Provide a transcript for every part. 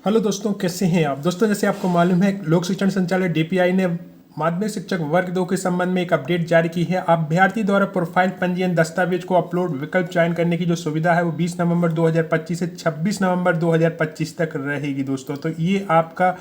Hello दोस्तों, कैसे हैं आप दोस्तों। जैसे आपको मालूम है, लोक शिक्षण संचालय डीपीआई ने माध्यमिक शिक्षक वर्ग 2 के संबंध में एक अपडेट जारी की है। अभ्यर्थी द्वारा प्रोफाइल पंजीयन दस्तावेज को अपलोड विकल्प चयन करने की जो सुविधा है वो 20 नवंबर 2025 से 26 नवंबर 2025 तक रहेगी दोस्तों। तो ये आपका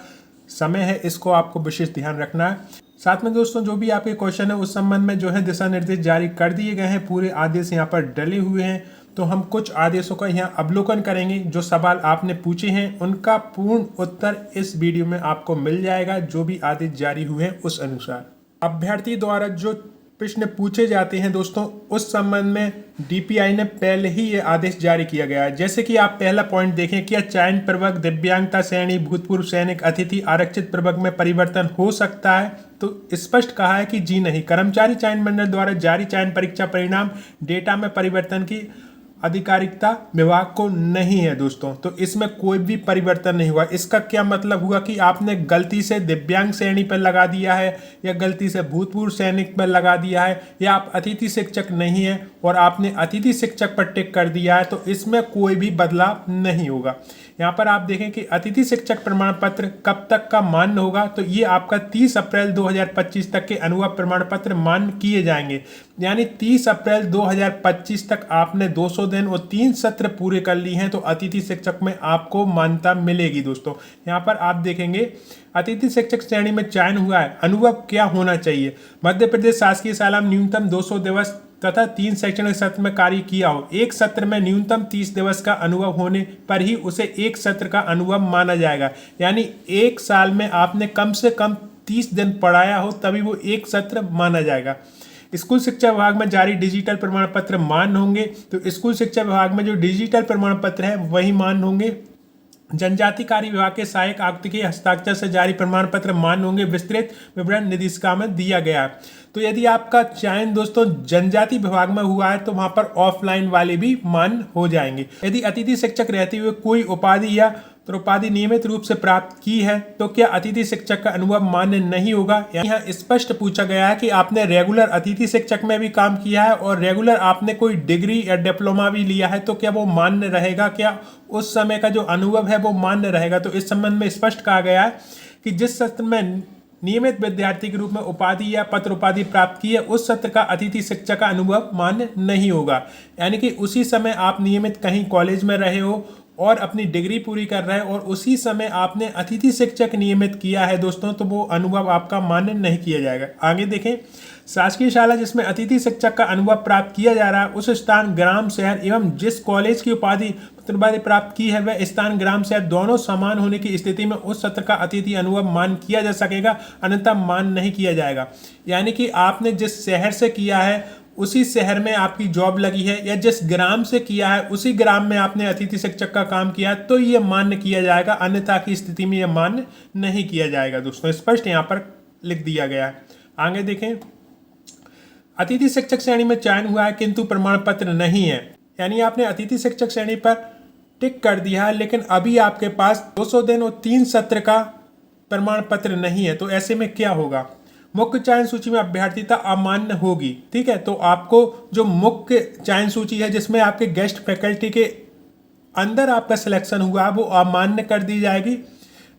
समय है, इसको आपको विशेष ध्यान रखना है। साथ में दोस्तों, जो भी आपके क्वेश्चन है उस संबंध में जो है दिशा निर्देश जारी कर दिए गए हैं। पूरे आदेश यहाँ पर डले हुए हैं, तो हम कुछ आदेशों का यहाँ अवलोकन करेंगे। जो सवाल आपने पूछे हैं उनका पूर्ण उत्तर इस वीडियो में आपको मिल जाएगा, जो भी आदेश जारी हुए हैं उस अनुसार। अभ्यर्थी द्वारा जो प्रश्न पूछे जाते हैं दोस्तों, उस संबंध में डीपीआई ने पहले ही ये आदेश जारी किया गया है। जैसे कि आप पहला पॉइंट देखें, क्या चयन प्रवर्ग, दिव्यांगता श्रेणी, भूतपूर्व सैनिक, अतिथि, आरक्षित प्रवर्ग में परिवर्तन हो सकता है? तो स्पष्ट कहा है कि जी नहीं। कर्मचारी चयन मंडल द्वारा जारी चयन परीक्षा परिणाम डेटा में परिवर्तन की अधिकारिकता विभाग को नहीं है दोस्तों। तो इसमें कोई भी परिवर्तन नहीं हुआ। इसका क्या मतलब हुआ कि आपने गलती से दिव्यांग श्रेणी पर लगा दिया है, या गलती से भूतपूर्व सैनिक पर लगा दिया है, या आप अतिथि शिक्षक नहीं है और आपने अतिथि शिक्षक पर टिक कर दिया है, तो इसमें कोई भी बदलाव नहीं होगा। यहाँ पर आप देखें कि अतिथि शिक्षक प्रमाण पत्र कब तक का मान्य होगा, तो ये आपका 30 अप्रैल 2025 तक के अनुभव प्रमाण पत्र मान्य किए जाएंगे। यानी 30 अप्रैल 2025 तक आपने 200 दिन और 3 सत्र पूरे कर लिए हैं, तो अतिथि शिक्षक में आपको मान्यता मिलेगी दोस्तों। यहाँ पर आप देखेंगे अतिथि शिक्षक श्रेणी में चयन हुआ है, अनुभव क्या होना चाहिए। मध्य प्रदेश शासकीय शाला में न्यूनतम 200 दिवस तथा 3 शैक्षणिक सत्र में कार्य किया हो। एक सत्र में न्यूनतम 30 दिवस का अनुभव होने पर ही उसे एक सत्र का अनुभव माना जाएगा। यानी एक साल में आपने कम से कम 30 दिन पढ़ाया हो, तभी वो एक सत्र माना जाएगा। स्कूल शिक्षा विभाग में जारी डिजिटल प्रमाण पत्र मान्य होंगे, तो स्कूल शिक्षा विभाग में जो डिजिटल प्रमाण पत्र है वही मान्य होंगे। जनजाति कार्य विभाग के सहायक आयुक्त के हस्ताक्षर से जारी प्रमाण पत्र मान्य होंगे। विस्तृत विवरण निर्देशिका में दिया गया है। तो यदि आपका चयन दोस्तों जनजाति विभाग में हुआ है, तो वहां पर ऑफलाइन वाले भी मान्य हो जाएंगे। यदि अतिथि शिक्षक रहते हुए कोई उपाधि या उपाधि नियमित रूप से प्राप्त की है, तो क्या अतिथि शिक्षक का अनुभव मान्य नहीं होगा? यहाँ स्पष्ट पूछा गया है कि आपने रेगुलर अतिथि शिक्षक में भी काम किया है और रेगुलर आपने कोई डिग्री या डिप्लोमा भी लिया है, तो क्या वो मान्य रहेगा? क्या उस समय का जो अनुभव है वो मान्य रहेगा? तो इस संबंध में स्पष्ट कहा गया है कि जिस सत्र में नियमित विद्यार्थी के रूप में उपाधि या पत्र उपाधि प्राप्त की है, उस सत्र का अतिथि शिक्षक का अनुभव मान्य नहीं होगा। यानी कि उसी समय आप नियमित कहीं कॉलेज में रहे हो और अपनी डिग्री पूरी कर रहे हैं और उसी समय आपने अतिथि शिक्षक नियमित किया है दोस्तों, तो वो अनुभव आपका मान्य नहीं किया जाएगा। आगे देखें, शासकीय शाला जिसमें अतिथि शिक्षक का अनुभव प्राप्त किया जा रहा है, उस स्थान, ग्राम, शहर एवं जिस कॉलेज की उपाधि प्राप्त की है वह स्थान, ग्राम, शहर दोनों समान होने की स्थिति में उस सत्र का अतिथि अनुभव मान्य किया जा सकेगा, अन्यथा मान्य नहीं किया जाएगा। यानी कि आपने जिस शहर से किया है उसी शहर में आपकी जॉब लगी है, या जिस ग्राम से किया है उसी ग्राम में आपने अतिथि शिक्षक का काम किया है, तो ये मान्य किया जाएगा, अन्यथा की स्थिति में यह मान्य नहीं किया जाएगा दोस्तों। स्पष्ट यहाँ पर लिख दिया गया है। आगे देखें, अतिथि शिक्षक श्रेणी में चयन हुआ है किंतु प्रमाण पत्र नहीं है। यानी आपने अतिथि शिक्षक श्रेणी पर टिक कर दिया है, लेकिन अभी आपके पास 200 दिन और 3 सत्र का प्रमाण पत्र नहीं है। तो ऐसे में क्या होगा? मुख्य चयन सूची में अभ्यर्थिता अमान्य होगी। ठीक है, तो आपको जो मुख्य चयन सूची है जिसमें आपके गेस्ट फैकल्टी के अंदर आपका सिलेक्शन हुआ है, वो अमान्य कर दी जाएगी।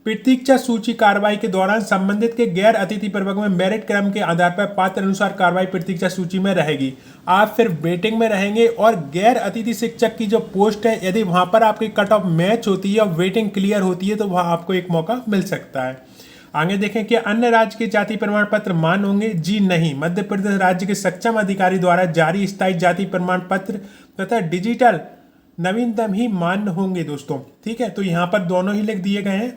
प्रतीक्षा सूची कार्रवाई के दौरान संबंधित के गैर अतिथि प्रवर्ग में मेरिट क्रम के आधार पर पात्र अनुसार कार्रवाई प्रतीक्षा सूची में रहेगी। आप फिर वेटिंग में रहेंगे और गैर अतिथि शिक्षक की जो पोस्ट है, यदि वहां पर आपकी कट ऑफ मैच होती है और वेटिंग क्लियर होती है, तो वहां आपको एक मौका मिल सकता है। आगे देखें कि अन्य राज्य के जाति प्रमाण पत्र मान्य होंगे? जी नहीं। मध्य प्रदेश राज्य के सक्षम अधिकारी द्वारा जारी स्थायी जाति प्रमाण पत्र तथा डिजिटल नवीनतम ही मान्य होंगे दोस्तों। ठीक है, तो यहाँ पर दोनों ही लिख दिए गए हैं,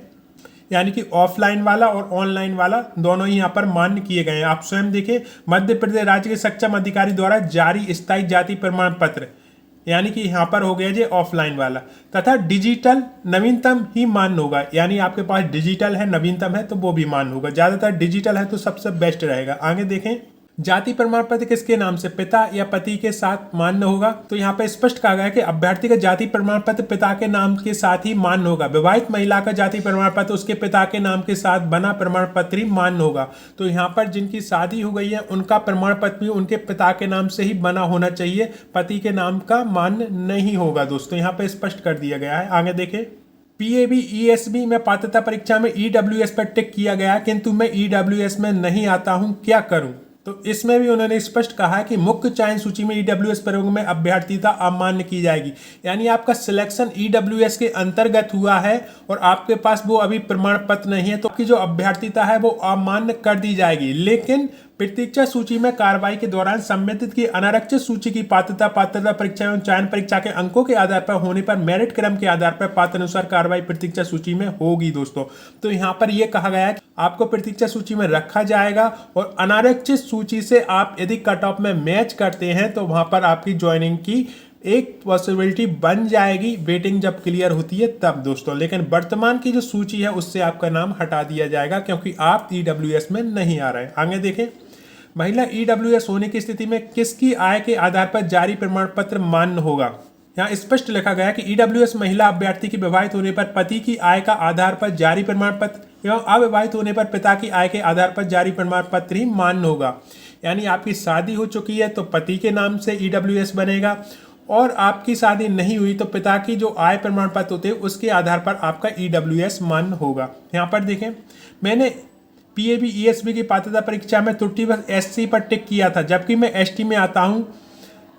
यानी कि ऑफलाइन वाला और ऑनलाइन वाला दोनों ही यहाँ पर मान्य किए गए हैं। आप स्वयं देखें, मध्य प्रदेश राज्य के सक्षम अधिकारी द्वारा जारी स्थायी जाति प्रमाण पत्र, यानी कि यहाँ पर हो गया जी ऑफलाइन वाला, तथा डिजिटल नवीनतम ही मान्य होगा। यानी आपके पास डिजिटल है, नवीनतम है, तो वो भी मान्य होगा। ज़्यादातर डिजिटल है तो सबसे बेस्ट रहेगा। आगे देखें, जाति प्रमाण पत्र किसके नाम से, पिता या पति के साथ मान्य होगा? तो यहाँ पे स्पष्ट कहा गया है कि अभ्यर्थी का जाति प्रमाण पत्र पिता के नाम के साथ ही मान्य होगा। विवाहित महिला का जाति प्रमाण पत्र उसके पिता के नाम के साथ बना प्रमाण पत्र ही मान्य होगा। तो यहाँ पर जिनकी शादी हो गई है उनका प्रमाण पत्र भी उनके पिता के नाम से ही बना होना चाहिए, पति के नाम का मान्य नहीं होगा दोस्तों। यहाँ पे स्पष्ट कर दिया गया है। आगे देखें, पीएबी ईएसबी में पात्रता परीक्षा में ईडब्ल्यूएस पर टिक किया गया, किंतु मैं ईडब्ल्यूएस में नहीं आता हूं, क्या करूं? तो इसमें भी उन्होंने स्पष्ट कहा कि मुख्य चयन सूची में ईडब्ल्यूएस प्रयोग में अभ्यर्थिता अमान्य की जाएगी। यानी आपका सिलेक्शन ईडब्ल्यूएस के अंतर्गत हुआ है और आपके पास वो अभी प्रमाण पत्र नहीं है, तो आपकी जो अभ्यर्थिता है वो अमान्य कर दी जाएगी। लेकिन प्रतीक्षा सूची में कार्रवाई के दौरान संबंधित की अनारक्षित सूची की पात्रता परीक्षा एवं चयन परीक्षा के अंकों के आधार पर होने पर मेरिट क्रम के आधार पर पात्र अनुसार कार्रवाई प्रतीक्षा सूची में होगी दोस्तों। तो यहाँ पर यह कहा गया है कि आपको प्रतीक्षा सूची में रखा जाएगा और अनारक्षित सूची से आप यदि कट ऑफ में मैच करते हैं तो वहां पर आपकी ज्वाइनिंग की एक पॉसिबिलिटी बन जाएगी, वेटिंग जब क्लियर होती है तब दोस्तों। लेकिन वर्तमान की जो सूची है उससे आपका नाम हटा दिया जाएगा क्योंकि आप ईडब्ल्यूएस में नहीं आ रहे हैं। आगे देखें, महिला ईडब्ल्यूएस होने की स्थिति में किसकी आय के आधार पर जारी प्रमाण पत्र मान्य होगा? यहाँ स्पष्ट लिखा गया है कि ईडब्ल्यूएस महिला अभ्यर्थी की विवाहित होने पर पति की आय का आधार पर जारी प्रमाण पत्र एवं अविवाहित होने पर पिता की आय के आधार पर जारी प्रमाण पत्र ही मान्य होगा। यानी आपकी शादी हो चुकी है तो पति के नाम से ईडब्ल्यूएस बनेगा और आपकी शादी नहीं हुई तो पिता की जो आय प्रमाण पत्र होते हैं उसके आधार पर आपका ईडब्ल्यूएस मान्य होगा। यहाँ पर देखें, मैंने पीएबी ईएसबी की पात्रता परीक्षा में त्रुटिवश एससी पर टिक किया था, जबकि मैं एसटी में आता हूं,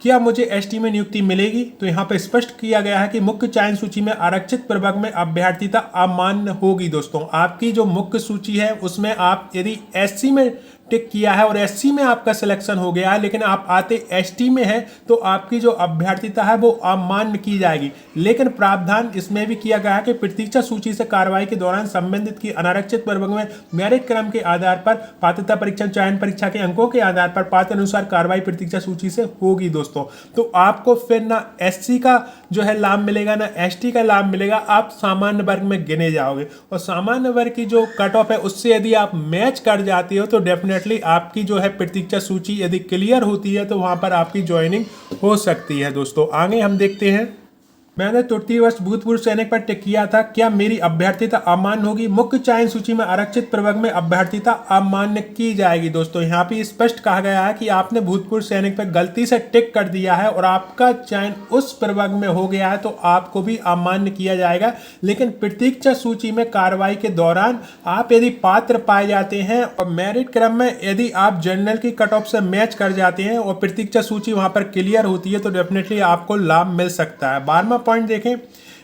क्या मुझे एसटी में नियुक्ति मिलेगी? तो यहाँ पर स्पष्ट किया गया है कि मुख्य चयन सूची में आरक्षित प्रवर्ग में अभ्यर्थिता अमान्य होगी दोस्तों। आपकी जो मुख्य सूची है उसमें आप यदि एससी में टिक किया है और एससी में आपका सिलेक्शन हो गया है लेकिन आप आते एसटी में है तो आपकी जो अभ्यर्थिता है वो अमान्य की जाएगी। लेकिन प्रावधान इसमें भी किया गया है कि प्रतीक्षा सूची से कार्रवाई के दौरान संबंधित की अनारक्षित प्रवर्ग में मेरिट क्रम के आधार पर पात्रता परीक्षा चयन परीक्षा के अंकों के आधार पर पात्र अनुसार कार्रवाई प्रतीक्षा सूची से होगी दोस्तों। तो आपको फिर ना एससी का जो है लाभ मिलेगा ना एसटी का लाभ मिलेगा, आप सामान्य वर्ग में गिने जाओगे और सामान्य वर्ग की जो कट ऑफ है उससे यदि आप मैच कर जाते हो तो डेफिनेटली आपकी जो है प्रतीक्षा सूची यदि क्लियर होती है तो वहां पर आपकी ज्वाइनिंग हो सकती है दोस्तों। आगे हम देखते हैं, मैंने त्रुटिवश भूतपूर्व सैनिक पर टिक किया था, क्या मेरी अभ्यर्थिता अमान्य होगी? मुख्य चयन सूची में आरक्षित प्रवर्ग में अभ्यर्थिता अमान्य की जाएगी दोस्तों। यहाँ पे स्पष्ट कहा गया है कि आपने भूतपूर्व सैनिक पर गलती से टिक कर दिया है और आपका चयन उस प्रवर्ग में हो गया है तो आपको भी अमान्य किया जाएगा। लेकिन प्रतीक्षा सूची में कार्रवाई के दौरान आप यदि पात्र पाए जाते हैं और मेरिट क्रम में यदि आप जनरल की कट ऑफ से मैच कर जाते हैं और प्रतीक्षा सूची वहां पर क्लियर होती है तो डेफिनेटली आपको लाभ मिल सकता है। 12वां पॉइंट देखें,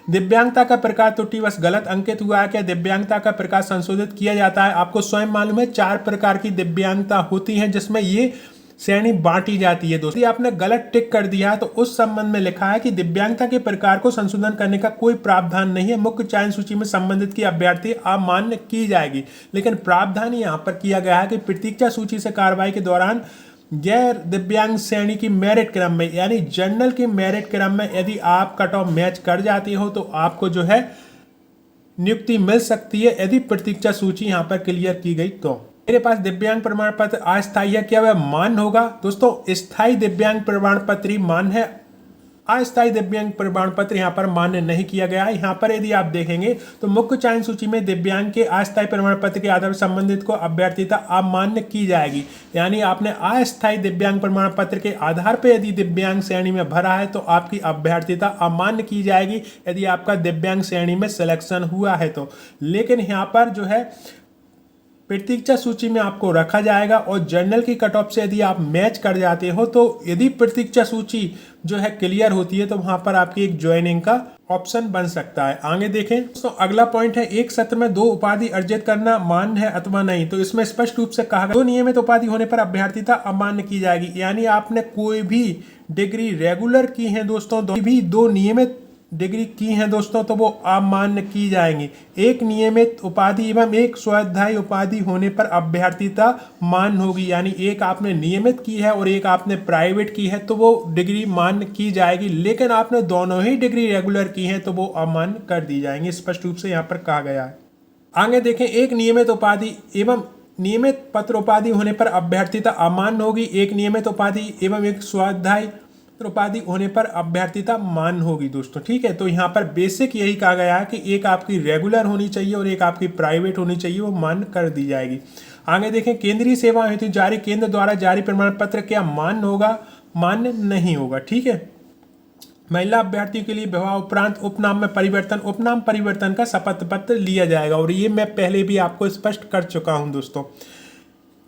दिव्यांगता का प्रकार त्रुटिवश गलत अंकित हुआ है, क्या दिव्यांगता का प्रकार संशोधित किया जाता है? आपको स्वयं मालूम है 4 प्रकार की दिव्यांगता होती है जिसमें ये श्रेणी बांटी जाती है दोस्तों। यदि आपने गलत टिक कर दिया है तो उस संबंध में लिखा है कि दिव्यांगता के प्रकार को संशोधन करने का कोई प्रावधान नहीं है, मुख्य चयन सूची में संबंधित की अभ्यर्थी अमान्य की जाएगी। लेकिन प्रावधान यहाँ पर किया गया है कि प्रतीक्षा सूची से कार्रवाई के दौरान गैर दिव्यांग श्रेणी की मेरिट क्रम में यानी जनरल की मेरिट क्रम में यदि आप कट ऑफ मैच कर जाते हो तो आपको जो है नियुक्ति मिल सकती है यदि प्रतीक्षा सूची यहां पर क्लियर की गई तो। मेरे पास दिव्यांग प्रमाण पत्र अस्थायी है, क्या वह मान्य होगा? दोस्तों स्थायी दिव्यांग प्रमाण पत्र ही मान्य है, अस्थायी दिव्यांग प्रमाण पत्र यहाँ पर मान्य नहीं किया गया है। यहाँ पर यदि आप देखेंगे तो मुख्य चयन सूची में दिव्यांग के अस्थायी प्रमाण पत्र के आधार पर संबंधित को अभ्यर्थिता अमान्य की जाएगी। यानी आपने अस्थायी दिव्यांग प्रमाण पत्र के आधार पर यदि दिव्यांग श्रेणी में भरा है तो आपकी अभ्यर्थिता अमान्य की जाएगी यदि आपका दिव्यांग श्रेणी में सिलेक्शन हुआ है तो। लेकिन यहाँ पर जो है प्रतीक्षा सूची में आपको रखा जाएगा और जनरल की कट ऑफ से यदि आप मैच कर जाते हो तो यदि प्रतीक्षा सूची जो है क्लियर होती है तो वहां पर आपकी एक ज्वाइनिंग का ऑप्शन बन सकता है। आगे देखें दोस्तों, अगला पॉइंट है, एक सत्र में 2 उपाधि अर्जित करना मान्य है अथवा नहीं? तो इसमें स्पष्ट रूप से कहा गया 2 नियमित उपाधि होने पर अभ्यर्थिता अमान्य की जाएगी। यानी आपने कोई भी डिग्री रेगुलर की है दोस्तों, 2 नियमित डिग्री की हैं दोस्तों तो वो अमान्य की जाएंगी। एक नियमित उपाधि एवं एक स्वाध्यायी उपाधि होने पर अभ्यर्थिता मान्य होगी। यानी एक आपने नियमित की है और एक आपने प्राइवेट की है तो वो डिग्री मान्य की जाएगी। लेकिन आपने दोनों ही डिग्री रेगुलर की है तो वो अमान्य कर दी जाएंगी, स्पष्ट रूप से यहाँ पर कहा गया है। आगे देखें, एक नियमित उपाधि एवं नियमित पत्र उपाधि होने पर अभ्यर्थिता अमान्य होगी। एक नियमित उपाधि एवं एक स्वाध्यायी उपाधि होने पर अभ्यर्थिता मान्य होगी दोस्तों। ठीक है, तो यहाँ पर बेसिक यही कहा गया है कि एक आपकी रेगुलर होनी चाहिए और एक आपकी प्राइवेट होनी चाहिए, वो मान्य कर दी जाएगी। आगे देखें, केंद्रीय सेवा हेतु जारी केंद्र द्वारा जारी प्रमाण पत्र क्या मान्य होगा? मान्य नहीं होगा। ठीक है, महिला अभ्यर्थियों के लिए विवाह उपरांत उपनाम परिवर्तन का शपथ पत्र लिया जाएगा। और ये मैं पहले भी आपको स्पष्ट कर चुका हूं दोस्तों।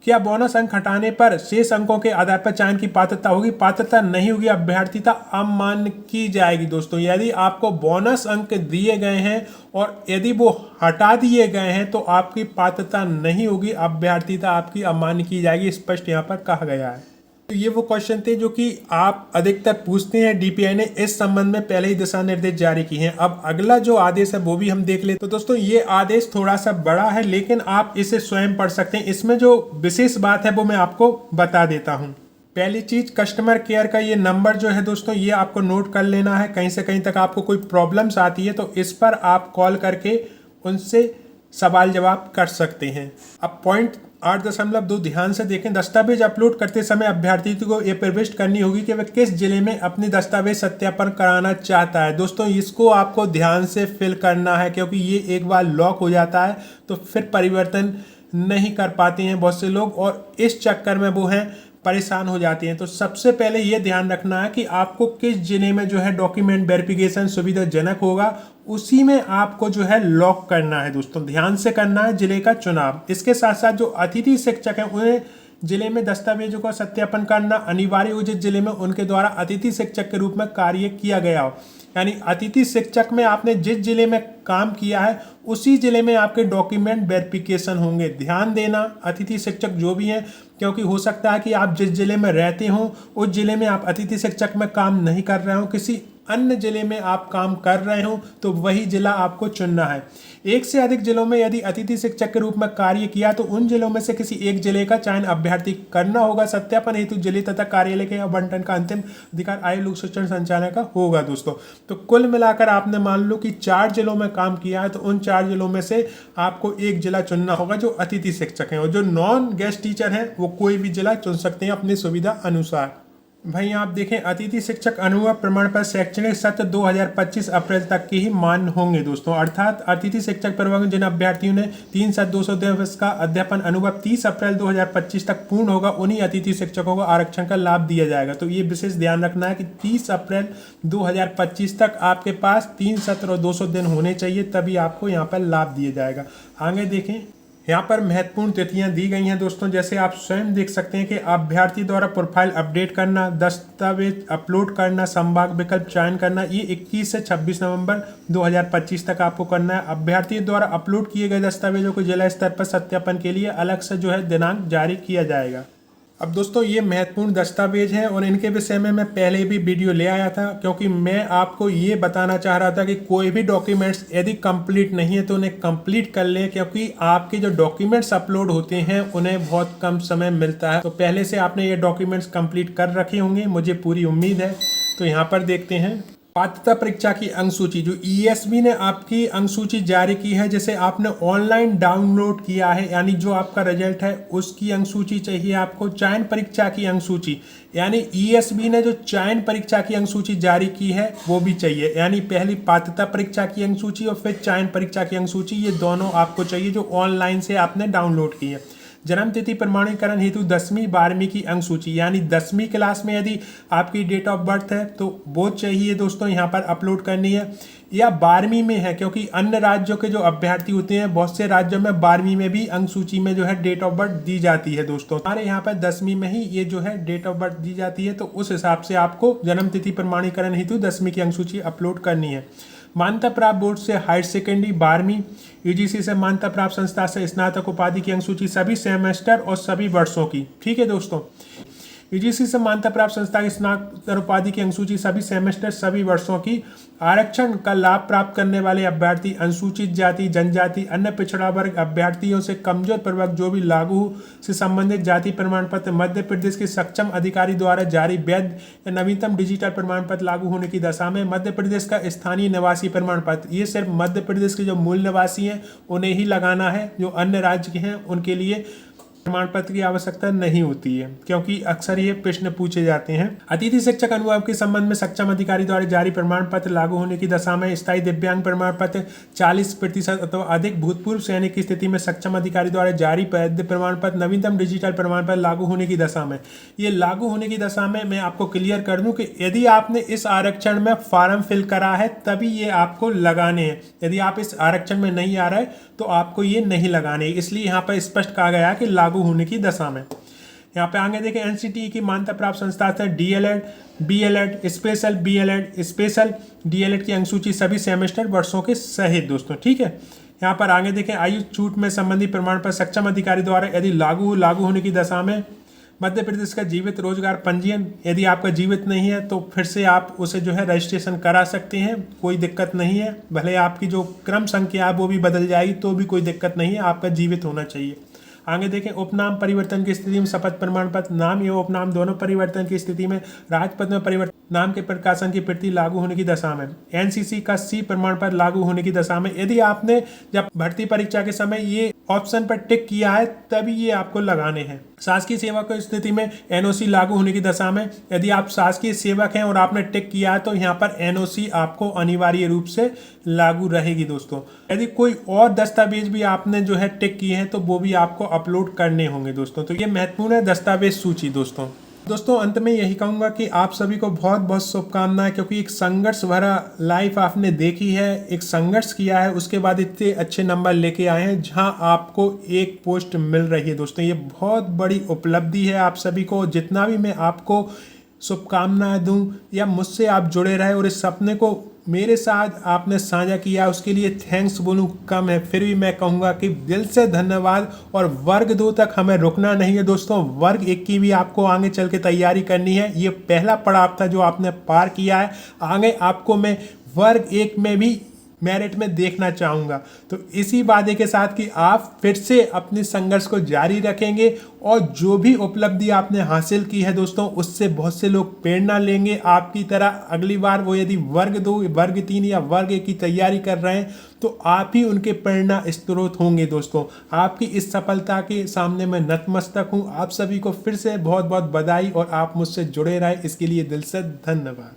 क्या बोनस अंक हटाने पर शेष अंकों के आधार पर चयन की पात्रता होगी? पात्रता नहीं होगी, अभ्यर्थिता अमान्य की जाएगी दोस्तों। यदि आपको बोनस अंक दिए गए हैं और यदि वो हटा दिए गए हैं तो आपकी पात्रता नहीं होगी, अभ्यर्थिता आपकी अमान्य की जाएगी, स्पष्ट यहाँ पर कहा गया है। तो ये वो क्वेश्चन थे जो कि आप अधिकतर पूछते हैं। डीपीआई ने इस संबंध में पहले ही दिशा निर्देश जारी किए हैं। अब अगला जो आदेश है वो भी हम देख लें। तो दोस्तों ये आदेश थोड़ा सा बड़ा है, लेकिन आप इसे स्वयं पढ़ सकते हैं। इसमें जो विशेष बात है वो मैं आपको बता देता हूँ। पहली चीज, कस्टमर केयर का ये नंबर जो है दोस्तों, ये आपको नोट कर लेना है। कहीं से कहीं तक आपको कोई प्रॉब्लम्स आती है तो इस पर आप कॉल करके उनसे सवाल जवाब कर सकते हैं। अब पॉइंट 8.2 ध्यान से देखें। दस्तावेज अपलोड करते समय अभ्यर्थी को यह प्रविष्ट करनी होगी कि वह किस जिले में अपनी दस्तावेज सत्यापन कराना चाहता है। दोस्तों इसको आपको ध्यान से फिल करना है, क्योंकि ये एक बार लॉक हो जाता है तो फिर परिवर्तन नहीं कर पाते हैं बहुत से लोग, और इस चक्कर में वो हैं परेशान हो जाती हैं। तो सबसे पहले ये ध्यान रखना है कि आपको किस जिले में जो है डॉक्यूमेंट वेरिफिकेशन सुविधाजनक होगा, उसी में आपको जो है लॉक करना है दोस्तों। ध्यान से करना है जिले का चुनाव। इसके साथ साथ जो अतिथि शिक्षक हैं उन्हें जिले में दस्तावेजों का सत्यापन करना अनिवार्य हो जिस जिले में उनके द्वारा अतिथि शिक्षक के रूप में कार्य किया गया हो। यानी अतिथि शिक्षक में आपने जिस जिले में काम किया है उसी जिले में आपके डॉक्यूमेंट वेरिफिकेशन होंगे। ध्यान देना अतिथि शिक्षक जो भी हैं, क्योंकि हो सकता है कि आप जिस जिले में रहते हो उस जिले में आप अतिथि शिक्षक में काम नहीं कर रहे हो, किसी अन्य जिले में आप काम कर रहे हो, तो वही जिला आपको चुनना है। एक से अधिक जिलों में यदि अतिथि शिक्षक के रूप में कार्य किया तो उन जिलों में से किसी एक जिले का चयन अभ्यर्थी करना होगा। सत्यापन हेतु जिले तथा कार्यालय के आवंटन का अंतिम अधिकार आयोग लोक शिक्षण संचालक का होगा दोस्तों। तो कुल मिलाकर आपने मान लो कि 4 जिलों में काम किया है तो उन 4 जिलों में से आपको एक जिला चुनना होगा जो अतिथि शिक्षक हैं, और जो नॉन गेस्ट टीचर हैं वो कोई भी जिला चुन सकते हैं अपनी सुविधा अनुसार। भाई आप देखें, अतिथि शिक्षक अनुभव प्रमाण पत्र शैक्षणिक सत्र 2025 अप्रैल तक के ही मान्य होंगे दोस्तों। अर्थात अतिथि शिक्षक प्रवर्ग जिन अभ्यर्थियों ने 3/200 दिवस का अध्यापन अनुभव 30 अप्रैल 2025 तक पूर्ण होगा, उन्हीं अतिथि शिक्षकों को आरक्षण का लाभ दिया जाएगा। तो ये विशेष ध्यान रखना है कि 30 अप्रैल 2025 तक आपके पास 3 सत्र और 200 दिन होने चाहिए, तभी आपको यहाँ पर लाभ दिया जाएगा। आगे देखें, यहाँ पर महत्वपूर्ण तिथियां दी गई हैं दोस्तों। जैसे आप स्वयं देख सकते हैं कि अभ्यर्थी द्वारा प्रोफाइल अपडेट करना, दस्तावेज अपलोड करना, संभाग विकल्प चयन करना, ये 21 से 26 नवंबर 2025 तक आपको करना है। अभ्यर्थी द्वारा अपलोड किए गए दस्तावेजों को जिला स्तर पर सत्यापन के लिए अलग से जो है दिनांक जारी किया जाएगा। अब दोस्तों ये महत्वपूर्ण दस्तावेज हैं और इनके विषय में मैं पहले भी वीडियो ले आया था, क्योंकि मैं आपको ये बताना चाह रहा था कि कोई भी डॉक्यूमेंट्स यदि कंप्लीट नहीं है तो उन्हें कंप्लीट कर लें, क्योंकि आपके जो डॉक्यूमेंट्स अपलोड होते हैं उन्हें बहुत कम समय मिलता है। तो पहले से आपने ये डॉक्यूमेंट्स कंप्लीट कर रखे होंगे, मुझे पूरी उम्मीद है। तो यहाँ पर देखते हैं पात्रता परीक्षा की अंक सूची। जो ईएसबी ने आपकी अंक सूची जारी की है, जिसे आपने ऑनलाइन डाउनलोड किया है, यानी जो आपका रिजल्ट है उसकी अंक सूची चाहिए आपको। चयन परीक्षा की अंक सूची, यानी ईएसबी ने जो चयन परीक्षा की अंक सूची जारी की है वो भी चाहिए। यानी पहली पात्रता परीक्षा की अंक सूची और फिर चयन परीक्षा की अंक सूची, ये दोनों आपको चाहिए जो ऑनलाइन से आपने डाउनलोड की है। जन्म तिथि प्रमाणीकरण हेतु 10वीं 12वीं की अंक सूची, यानी 10वीं क्लास में यदि आपकी डेट ऑफ बर्थ है तो वो चाहिए दोस्तों, यहाँ पर अपलोड करनी है। या 12वीं में है, क्योंकि अन्य राज्यों के जो अभ्यर्थी होते हैं बहुत से राज्यों में 12वीं में भी अंक सूची में जो है डेट ऑफ बर्थ दी जाती है दोस्तों। हमारे यहाँ पर 10वीं में ही ये जो है डेट ऑफ बर्थ दी जाती है, तो उस हिसाब से आपको जन्म तिथि प्रमाणीकरण हेतु 10वीं की अंक सूची अपलोड करनी है। मान्यता प्राप्त बोर्ड से हायर सेकेंडरी 12वीं, यूजीसी से मान्यता प्राप्त संस्था से स्नातक उपाधि की अंक सूची सभी सेमेस्टर और सभी वर्षों की। ठीक है दोस्तों, यूजीसी से मान्यता प्राप्त संस्था की स्नातक उपाधि की अंक सूची सभी सेमेस्टर सभी वर्षों की। आरक्षण का लाभ प्राप्त करने वाले अभ्यर्थी, अनुसूचित जाति जनजाति, अन्य पिछड़ा वर्ग अभ्यर्थियों से कमजोर प्रवर्ग जो भी लागू से संबंधित जाति प्रमाण पत्र मध्य प्रदेश के सक्षम अधिकारी द्वारा जारी वैध या नवीनतम डिजिटल प्रमाण पत्र लागू होने की दशा में मध्य प्रदेश का स्थानीय निवासी प्रमाण पत्र, ये सिर्फ मध्य प्रदेश के जो मूल निवासी हैं उन्हें ही लगाना है। जो अन्य राज्य के हैं उनके लिए प्रमाण पत्र की आवश्यकता नहीं होती है, क्योंकि अक्सर ये प्रश्न पूछे जाते हैं। अतिथि शिक्षक अनुभव के संबंध में सक्षम अधिकारी द्वारा जारी प्रमाण पत्र लागू होने की दशा में स्थायी दिव्यांग प्रमाण पत्र 40% अथवा अधिक भूतपूर्व सैनिक की स्थिति में सक्षम अधिकारी द्वारा जारी वैध प्रमाण पत्र नवीनतम डिजिटल प्रमाण पत्र लागू होने की दशा में, ये लागू होने की दशा में मैं आपको क्लियर कर दूं कि यदि आपने इस आरक्षण में फॉर्म फिल करा है तभी ये आपको लगाने हैं। यदि आप इस आरक्षण में नहीं आ रहे तो आपको ये नहीं लगाने, इसलिए यहाँ पर स्पष्ट कहा गया है कि लागू होने की दशा में। यहाँ पे आगे देखें, एनसीटीई की मान्यता प्राप्त संस्था है DElEd, B.El.Ed, special B.El.Ed, special DElEd की अंकसूची सभी सेमेस्टर वर्षों के सहित दोस्तों, ठीक है। यहाँ पर आगे देखें, आयु छूट में संबंधित प्रमाण पर सक्षम अधिकारी द्वारा यदि लागू होने की दशा में मध्य प्रदेश का जीवित रोजगार पंजीयन, यदि आपका जीवित नहीं है तो फिर से आप उसे जो है रजिस्ट्रेशन करा सकते हैं, कोई दिक्कत नहीं है। भले आपकी जो क्रम संख्या है वो भी बदल जाएगी तो भी कोई दिक्कत नहीं है, आपका जीवित होना चाहिए। आगे देखें, उपनाम परिवर्तन की स्थिति में शपथ प्रमाण पत्र, नाम एवं उपनाम दोनों परिवर्तन की स्थिति में राजपत्र में परिवर्तन नाम के प्रकाशन की प्रति लागू होने की दशा में, एनसीसी का सी प्रमाण पत्र लागू होने की दशा में यदि आपने जब भर्ती परीक्षा के समय ये ऑप्शन पर टिक किया है तभी ये आपको लगाने हैं। शासकीय सेवक की स्थिति में एनओसी लागू होने की दशा में, यदि आप शासकीय सेवक हैं और आपने टिक किया है तो यहाँ पर एनओसी आपको अनिवार्य रूप से लागू रहेगी दोस्तों। यदि कोई और दस्तावेज भी आपने जो है टिक किए हैं तो वो भी आपको अपलोड करने होंगे दोस्तों। तो ये महत्वपूर्ण है दस्तावेज सूची दोस्तों अंत में यही कहूँगा कि आप सभी को बहुत बहुत शुभकामनाएं, क्योंकि एक संघर्ष भरा लाइफ आपने देखी है, एक संघर्ष किया है, उसके बाद इतने अच्छे नंबर लेके आए हैं जहां आपको एक पोस्ट मिल रही है दोस्तों। ये बहुत बड़ी उपलब्धि है आप सभी को। जितना भी मैं आपको शुभकामनाएं दूं या मुझसे आप जुड़े रहे और इस सपने को मेरे साथ आपने साझा किया उसके लिए थैंक्स बोलूं कम है, फिर भी मैं कहूँगा कि दिल से धन्यवाद। और वर्ग 2 तक हमें रुकना नहीं है दोस्तों, वर्ग 1 की भी आपको आगे चल के तैयारी करनी है। ये पहला पड़ाव था जो आपने पार किया है, आगे आपको मैं वर्ग 1 में भी मेरिट में देखना चाहूँगा। तो इसी वादे के साथ कि आप फिर से अपने संघर्ष को जारी रखेंगे और जो भी उपलब्धि आपने हासिल की है दोस्तों उससे बहुत से लोग प्रेरणा लेंगे आपकी तरह। अगली बार वो यदि वर्ग 2, वर्ग 3 या वर्ग 1 की तैयारी कर रहे हैं तो आप ही उनके प्रेरणा स्रोत होंगे दोस्तों। आपकी इस सफलता के सामने मैं नतमस्तक हूँ। आप सभी को फिर से बहुत बहुत बधाई और आप मुझसे जुड़े रहे इसके लिए दिल से धन्यवाद।